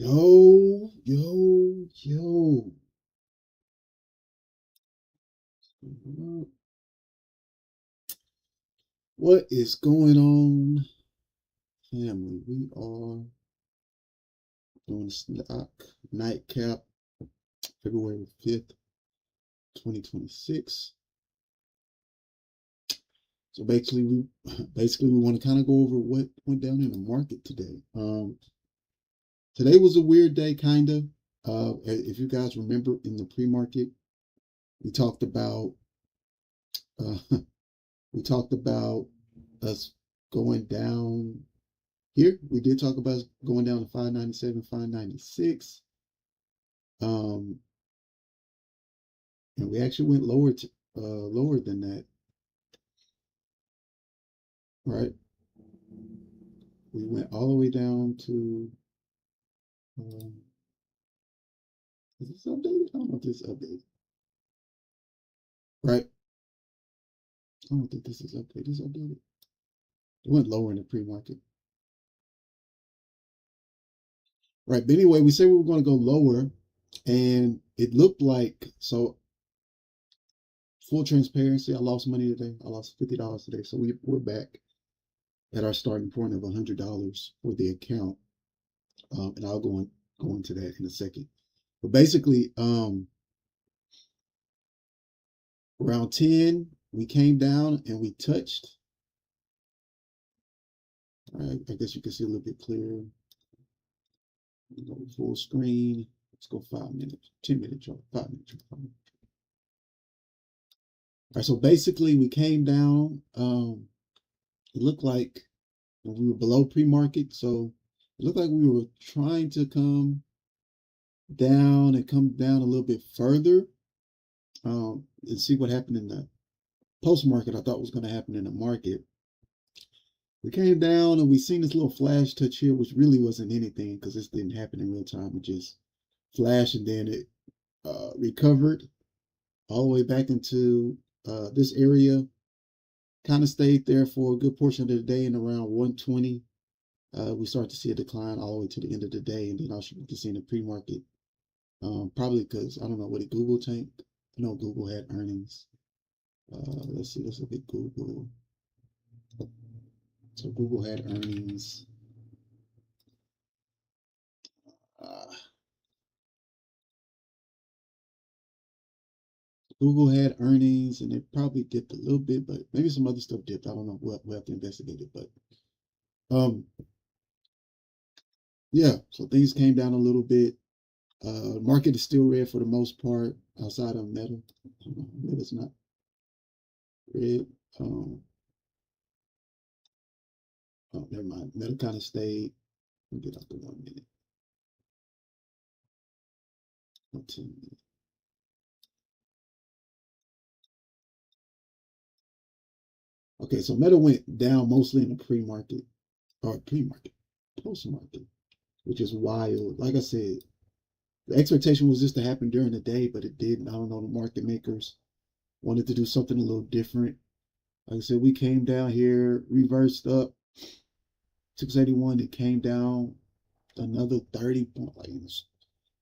Yo, yo, yo. What is going on, family? We are doing stock nightcap February 5th, 2026. So basically we want to kind of go over what went down in the market today. Today was a weird day, kind of. If you guys remember in the pre-market, we talked about uh, we talked about us going down here. We did talk about going down to 597, 596. Um, and we actually went lower than that, right? We went all the way down to um, is this updated? I don't know if this is updated. Right? I don't think this is updated. This is updated. It went lower in the pre-market. Right. But anyway, we said we were going to go lower, and it looked like, so full transparency, I lost money today. I lost $50 today. So we're back at our starting point of $100 for the account. And I'll go into that in a second. But basically, around 10, we came down and we touched. All right, I guess you can see a little bit clearer. Go full screen. Let's go 5 minutes, 10-minute chart, 5-minute chart. All right, so basically we came down. It looked like we were below pre-market, so it looked like we were trying to come down a little bit further, and see what happened in the post-market. I thought was going to happen in the market. We came down and we seen this little flash touch here, which really wasn't anything because this didn't happen in real time. It just flashed and then it recovered all the way back into this area. Kind of stayed there for a good portion of the day, and around 120, we start to see a decline all the way to the end of the day. And then also you can see in the pre-market, probably because I don't know what it Google tanked. I know Google had earnings. Let's see, let's look at Google. So Google had earnings. Google had earnings and it probably dipped a little bit, but maybe some other stuff dipped. I don't know. We'll have to investigate it. But yeah, so things came down a little bit. Market is still red for the most part outside of metal. Metal's not red. Oh, never mind. Metal kind of stayed. Let me get up to 1 minute. 10 minutes. Okay, so metal went down mostly in the pre-market or post-market, which is wild. Like I said, the expectation was this to happen during the day, but it didn't. I don't know. The market makers wanted to do something a little different. Like I said, we came down here, reversed up 681, it came down another 30 point, like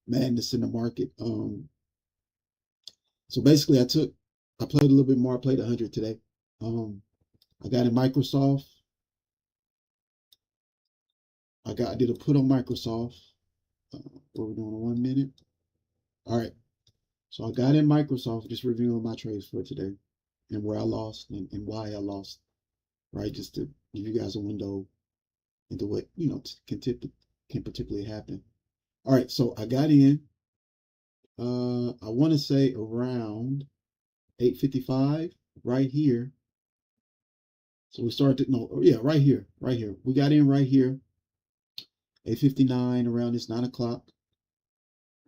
madness in the market. So basically I played a little bit more. I played 100 today. I got in Microsoft. I did a put on Microsoft. What we're doing in 1 minute. All right. So I got in Microsoft, just reviewing my trades for today and where I lost and why I lost, right? Just to give you guys a window into what, can particularly happen. All right. So I got in, I want to say around 8:55 right here. So we started, no, yeah, right here, right here. We got in right here, 8:59 around this 9 o'clock,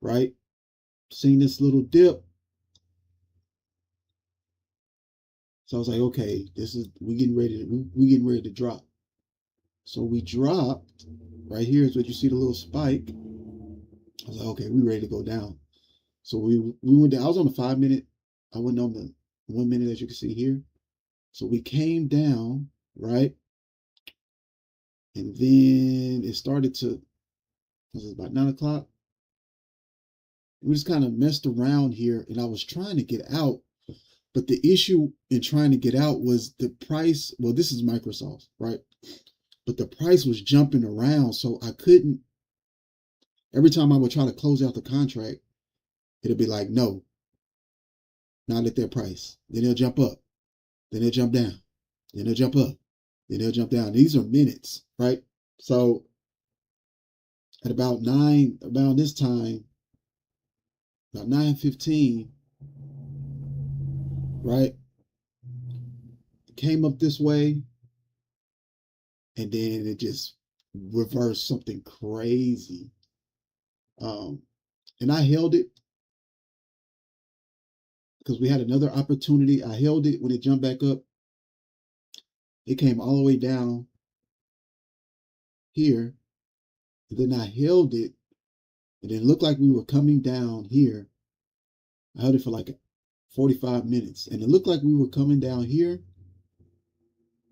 right? Seen this little dip. So I was like, okay, we getting ready to drop. So we dropped right here is what you see the little spike. I was like, okay, we ready to go down. So we went down. I was on the 5 minute. I went on the 1 minute as you can see here. So we came down, right? And then it started to This is about 9 o'clock. We just kind of messed around here, and I was trying to get out. But the issue in trying to get out was the price. Well, this is Microsoft, right? But the price was jumping around, so I couldn't. Every time I would try to close out the contract, it'll be like, no, not at that price. Then it'll jump up. Then it'll jump down. Then it'll jump up. Then it'll jump down. These are minutes, right? So at about this time, about 9:15, right? It came up this way, and then it just reversed something crazy. And I held it because we had another opportunity. I held it when it jumped back up. It came all the way down here. And then I held it, and it looked like we were coming down here. I held it for like 45 minutes, and it looked like we were coming down here.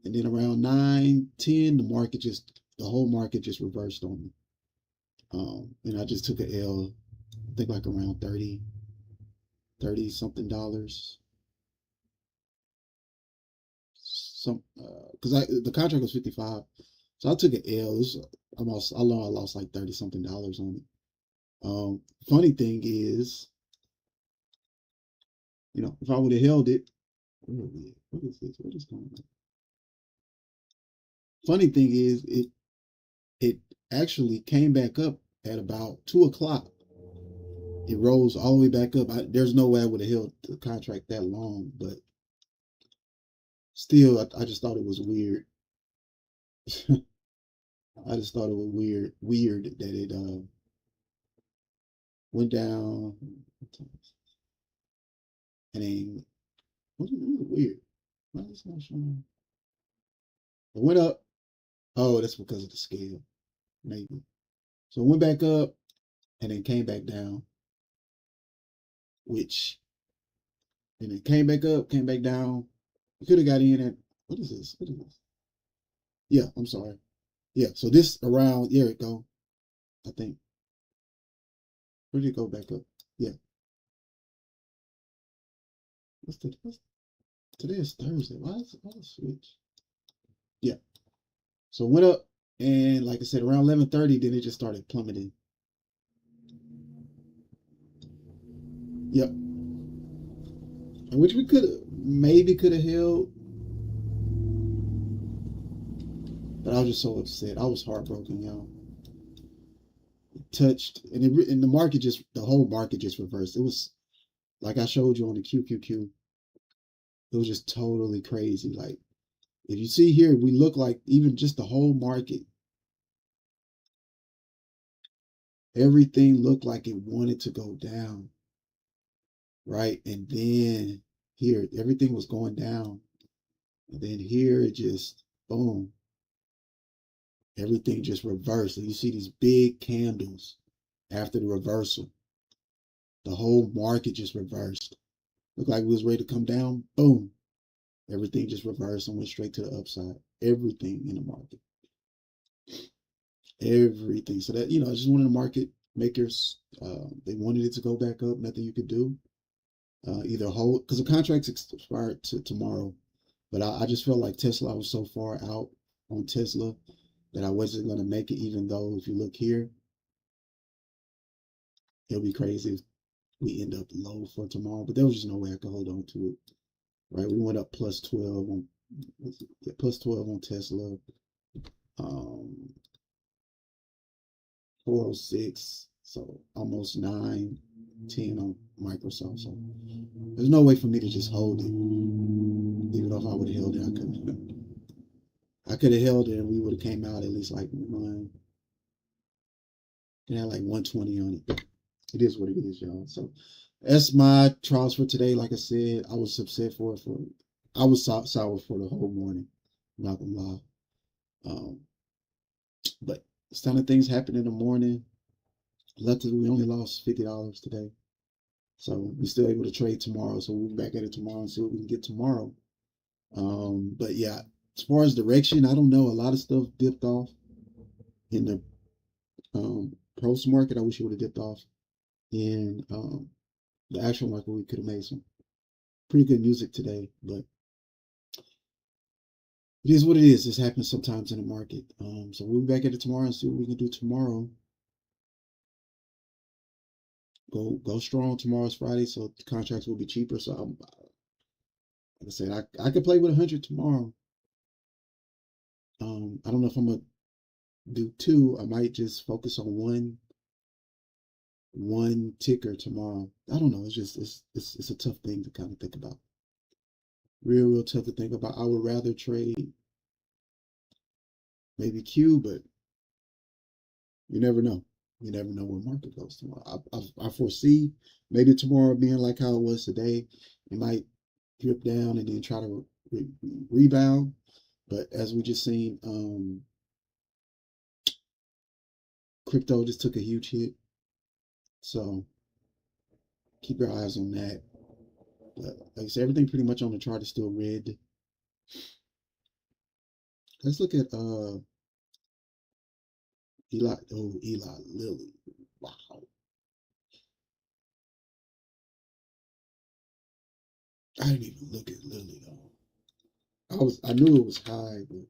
And then around 9:10, the whole market just reversed on me. And I just took an L, I think like around 30 something dollars. Because the contract was 55, so I took an L. I lost like 30 something dollars on it. Funny thing is, if I would have held it, what is this? What is going on? Funny thing is, it actually came back up at about 2 o'clock. It rose all the way back up. There's no way I would have held the contract that long, but still, I just thought it was weird. I just thought it was weird that it went down, and then what is weird? Why is it not showing? It went up. Oh, that's because of the scale, maybe. So it went back up and then came back down, and it came back up, came back down. You could have got in at, what is this? What is this? Yeah, I'm sorry. Yeah, so this around, there it go. I think. Where did it go back up? Yeah. Today is Thursday. Why is it switch? Yeah. So it went up, and like I said, around 11:30, then it just started plummeting. Yep. Which we could have held, but I was just so upset. I was heartbroken, y'all. It touched, and the whole market just reversed. It was like I showed you on the QQQ. It was just totally crazy. Like, if you see here, we look like even just the whole market, everything looked like it wanted to go down, right? And then here, everything was going down. And then here, it just, boom, everything just reversed. And you see these big candles after the reversal. The whole market just reversed. Looked like we was ready to come down. Boom. Everything just reversed and went straight to the upside. Everything in the market. Everything. So that, just one of the market makers, they wanted it to go back up. Nothing you could do. Either hold, because the contract's expired tomorrow. But I just felt like Tesla, I was so far out on Tesla that I wasn't going to make it, even though if you look here, it'll be crazy if we end up low for tomorrow. But there was just no way I could hold on to it. Right? We went up plus 12 on Tesla. 406, so almost 910 on Microsoft. So there's no way for me to just hold it. Even though if I would have held it, I could have held it and we would have came out at least like it had like 120 on it. It is what it is, y'all. So that's my trials for today. Like I said, I was upset I was sour for the whole morning. I'm not gonna lie. But it's kind of things happen in the morning. Luckily, we only lost $50 today. So we're still able to trade tomorrow. So we'll be back at it tomorrow and see what we can get tomorrow. But yeah, as far as direction, I don't know. A lot of stuff dipped off in the post market, I wish it would have dipped off. In the actual market, we could have made some pretty good music today, but it is what it is. This happens sometimes in the market. So we'll be back at it tomorrow and see what we can do tomorrow. Go strong. Tomorrow's Friday, so the contracts will be cheaper. So like I said, I could play with 100 tomorrow. I don't know if I'm gonna do two. I might just focus on one ticker tomorrow. I don't know. It's just it's a tough thing to kind of think about. Real tough to think about. I would rather trade maybe Q, but you never know. You never know where market goes tomorrow. I foresee maybe tomorrow being like how it was today. It might drip down and then try to rebound. But as we just seen, crypto just took a huge hit. So keep your eyes on that. But like I said, everything pretty much on the chart is still red. Let's look at Eli Lilly. Wow. I didn't even look at Lilly though. I knew it was high, but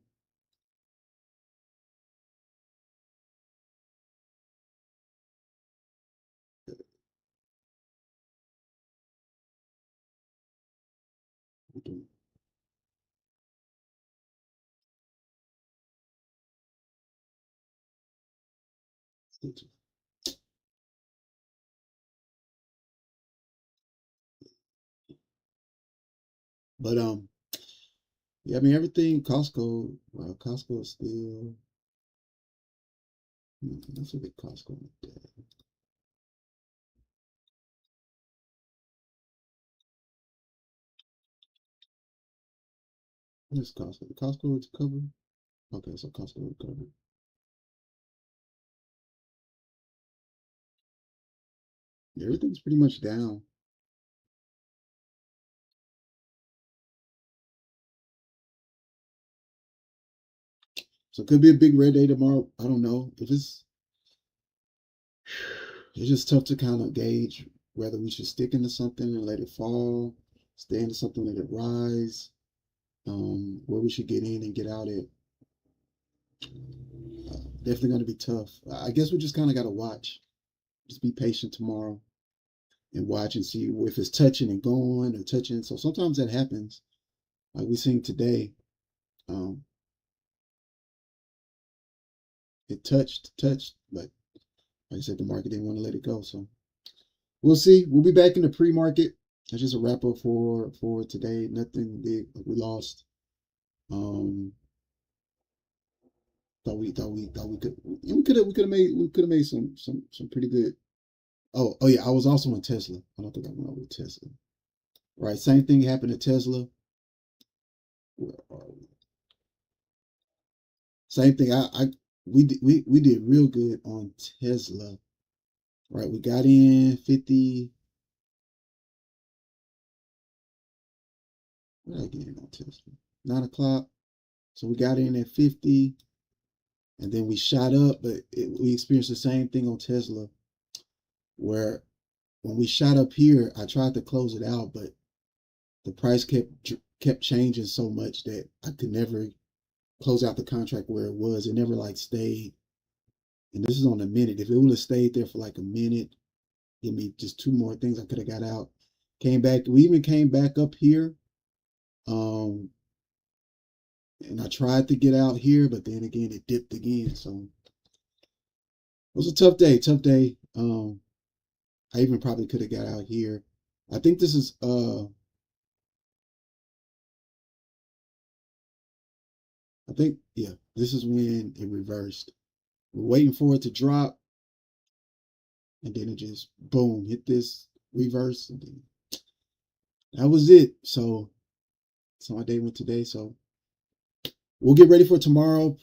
but yeah, I mean everything Costco is still let's look at Costco. What is Costco? Costco recovered? Okay, so Costco recovered. Everything's pretty much down. So it could be a big red day tomorrow. I don't know. If it's just tough to kind of gauge whether we should stick into something and let it fall, stay into something, let it rise, where we should get in and get out at. Definitely going to be tough. I guess we just kind of got to watch. Just be patient tomorrow and watch and see if it's touching and going or touching. So sometimes that happens. Like we seen today, um, it touched, but like I said, the market didn't want to let it go. So we'll see. We'll be back in the pre-market. That's just a wrap up for today. Nothing big. We lost. Um, thought we could have made some pretty good. Oh yeah, I was also in Tesla. I don't think I went over to Tesla. Right, same thing happened to Tesla. Where are we? Same thing. We did real good on Tesla. Right, we got in 50. What did I get in on Tesla? 9 o'clock. So we got in at 50, and then we shot up, but we experienced the same thing on Tesla, where when we shot up here, I tried to close it out, but the price kept changing so much that I could never close out the contract where it was. It never like stayed. And this is on a minute. If it would have stayed there for like a minute, give me just two more things I could have got out. Came back. We even came back up here. Um, and I tried to get out here, but then again it dipped again. So it was a tough day. Tough day. I even probably could have got out here. I think this is I think yeah, this is when it reversed. We're waiting for it to drop, and then it just boom hit this reverse, and then that was it. So my day went today. So we'll get ready for tomorrow.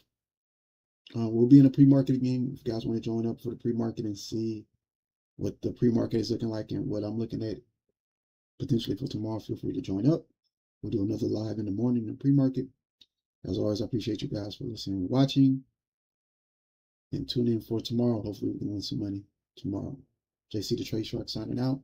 We'll be in a pre-market again. If you guys want to join up for the pre-market and see what the pre-market is looking like and what I'm looking at potentially for tomorrow, feel free to join up. We'll do another live in the morning in the pre-market. As always, I appreciate you guys for listening and watching. and tune in for tomorrow. Hopefully we can win some money tomorrow. JC the Trade Shark signing out.